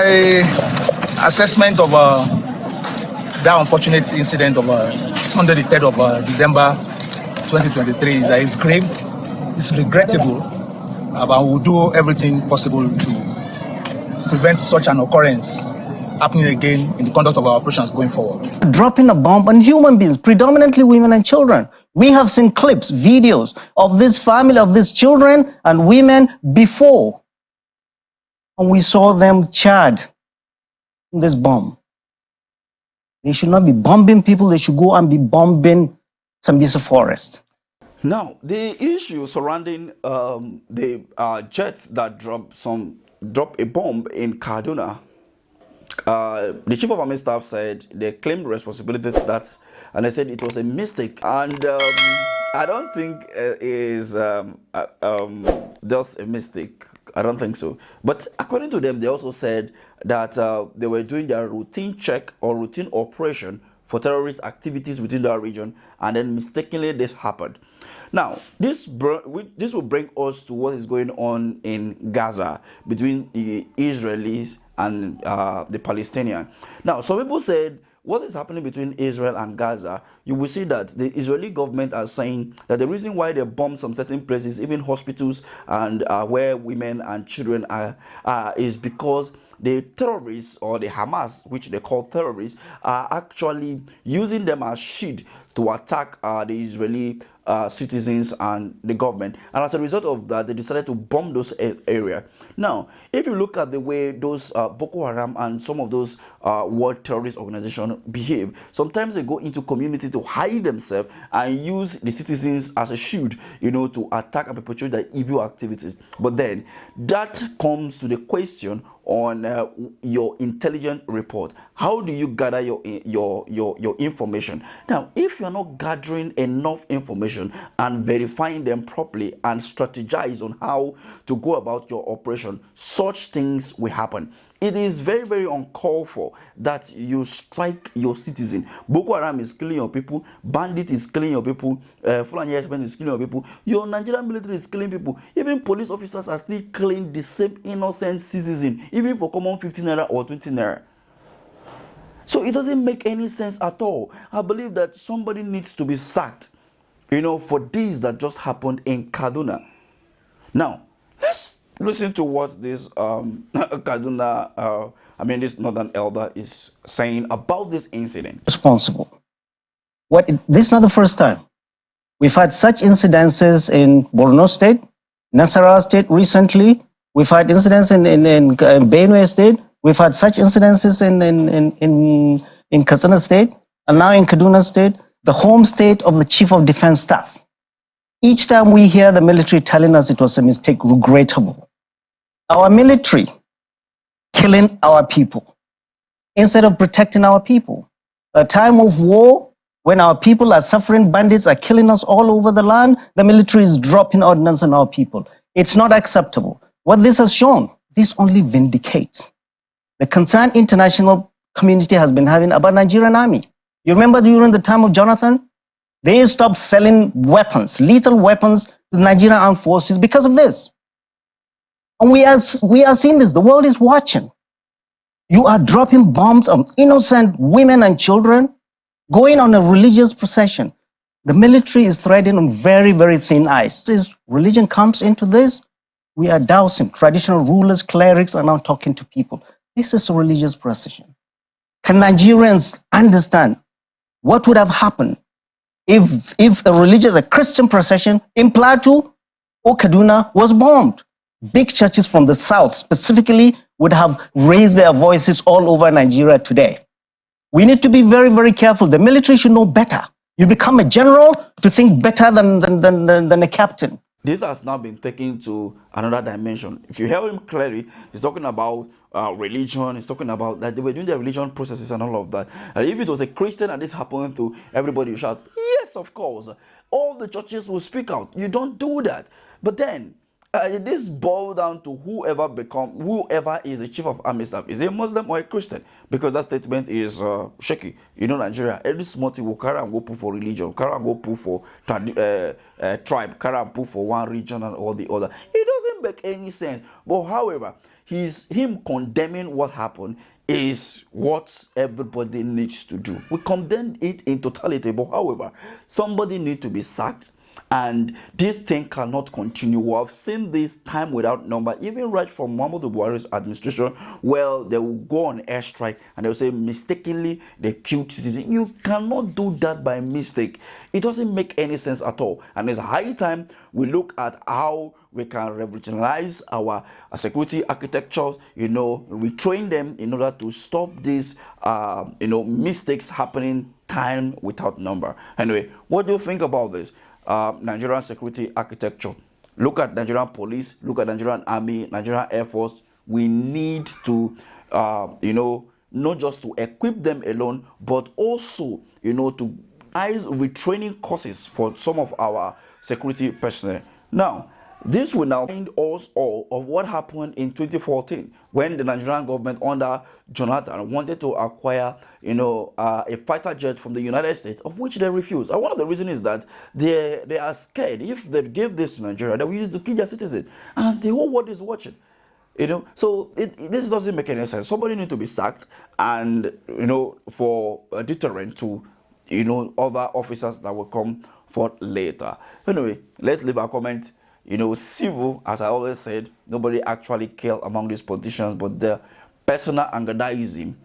My assessment of that unfortunate incident of Sunday, the 3rd of December 2023 is that it's grave, it's regrettable, but we'll do everything possible to prevent such an occurrence happening again in the conduct of our operations going forward. Dropping a bomb on human beings, predominantly women and children. We have seen clips, videos of this family, of these children and women before. And we saw them charred in this bomb. They should not be bombing people, they should go and be bombing Sambisa Forest. Now, the issue surrounding the jets that drop a bomb in Kaduna, the chief of army staff said they claimed responsibility for that, and they said it was a mistake. And I don't think it is just a mistake. I don't think so. But according to them, they also said that they were doing their routine check or routine operation for terrorist activities within that region, and then mistakenly this happened. Now, this will bring us to what is going on in Gaza between the Israelis and the Palestinians. Now, some people said what is happening between Israel and Gaza, you will see that the Israeli government are saying that the reason why they bomb some certain places, even hospitals and where women and children are, is because the terrorists, or the Hamas, which they call terrorists, are actually using them as shield to attack the Israeli citizens and the government. And as a result of that, they decided to bomb those areas. Now, if you look at the way those Boko Haram and some of those world terrorist organizations behave, sometimes they go into community to hide themselves and use the citizens as a shield, to attack and perpetrate their evil activities. But then that comes to the question on your intelligence report. How do you gather your information? Now, if you're not gathering enough information and verifying them properly and strategize on how to go about your operation, such things will happen. It is very, very uncalled for that you strike your citizen. Boko Haram is killing your people. Bandit is killing your people. Fulani Herdsmen is killing your people. Your Nigerian military is killing people. Even police officers are still killing the same innocent citizen, even for common 15 naira or 20 naira. So it doesn't make any sense at all. I believe that somebody needs to be sacked, for this that just happened in Kaduna. Now, let's listen to what this Kaduna, this northern elder is saying about this incident. Responsible. This is not the first time. We've had such incidences in Borno State, Nasarawa State recently. We've had incidents in Benue State. We've had such incidences in Kaduna State, and now in Kaduna State, the home state of the Chief of Defense Staff. Each time we hear the military telling us it was a mistake, regrettable. Our military killing our people instead of protecting our people. A time of war, when our people are suffering, bandits are killing us all over the land, the military is dropping ordnance on our people. It's not acceptable. What this has shown, this only vindicates the concern international community has been having about Nigerian army. You remember during the time of Jonathan, they stopped selling weapons, lethal weapons, to the Nigerian armed forces because of this. And we are seeing this. The world is watching. You are dropping bombs on innocent women and children, going on a religious procession. The military is threading on very, very thin ice. As religion comes into this, we are dousing. Traditional rulers, clerics are now talking to people. This is a religious procession. Can Nigerians understand what would have happened if a Christian procession in Plateau or Kaduna was bombed? Big churches from the south specifically would have raised their voices all over Nigeria today. We need to be very, very careful. The military should know better. You become a general to think better than a captain. This has now been taken to another dimension. If you hear him clearly, he's talking about religion. He's talking about that they were doing their religion processes and all of that. And if it was a Christian and this happened to everybody, you shout, yes, of course. All the churches will speak out. You don't do that. But then, this boils down to whoever is a chief of army staff. Is he a Muslim or a Christian? Because that statement is shaky. Nigeria, every small thing will carry and go put for religion, carry and go put for tribe, carry and put for one region and all the other. It doesn't make any sense. But however, him condemning what happened is what everybody needs to do. We condemn it in totality, but however, somebody needs to be sacked, and this thing cannot continue. We have seen this time without number, even right from Muhammadu Buhari's administration. Well, they will go on airstrike and they'll say mistakenly they killed citizens. You cannot do that by mistake. It doesn't make any sense at all. And it's high time we look at how we can revolutionize our security architectures, retrain them in order to stop these mistakes happening time without number. Anyway, what do you think about this? Nigerian security architecture. Look at Nigerian police, look at Nigerian army, Nigerian air force. We need to, not just to equip them alone, but also, to retraining courses for some of our security personnel. Now, this will now remind us all of what happened in 2014 when the Nigerian government under Jonathan wanted to acquire, a fighter jet from the United States, of which they refused. And one of the reasons is that they are scared. If they give this to Nigeria, they will use it to kill their citizens, and the whole world is watching. So this doesn't make any sense. Somebody needs to be sacked, and for a deterrent to other officers that will come forth later. Anyway, let's leave our comment. Civil, as I always said, nobody actually killed among these politicians, but their personal aggrandizing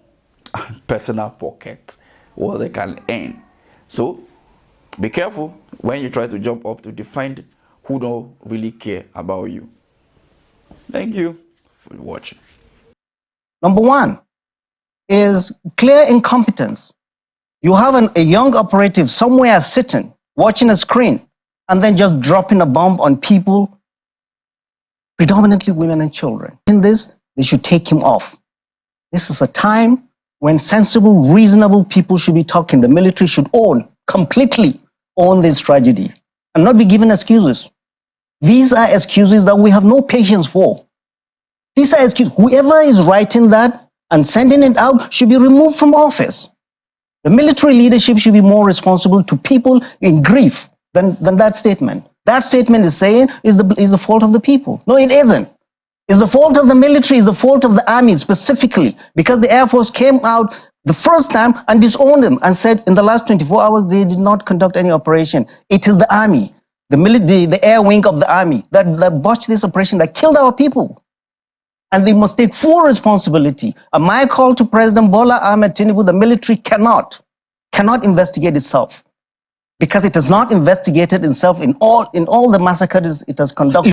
and personal pocket, what they can earn. So be careful when you try to jump up to defend who don't really care about you. Thank you for watching. Number one is clear incompetence. You have a young operative somewhere sitting, watching a screen, and then just dropping a bomb on people, predominantly women and children. In this, they should take him off. This is a time when sensible, reasonable people should be talking. The military should completely own this tragedy and not be given excuses. These are excuses that we have no patience for. These are excuses. Whoever is writing that and sending it out should be removed from office. The military leadership should be more responsible to people in grief than that statement. That statement is saying is the fault of the people. No, it isn't. It's the fault of the military, it's the fault of the army specifically, because the Air Force came out the first time and disowned them and said in the last 24 hours they did not conduct any operation. It is the army, the air wing of the army that botched this operation, that killed our people. And they must take full responsibility. And my call to President Bola Ahmed Tinubu, the military cannot investigate itself, because it has not investigated itself in all the massacres it has conducted.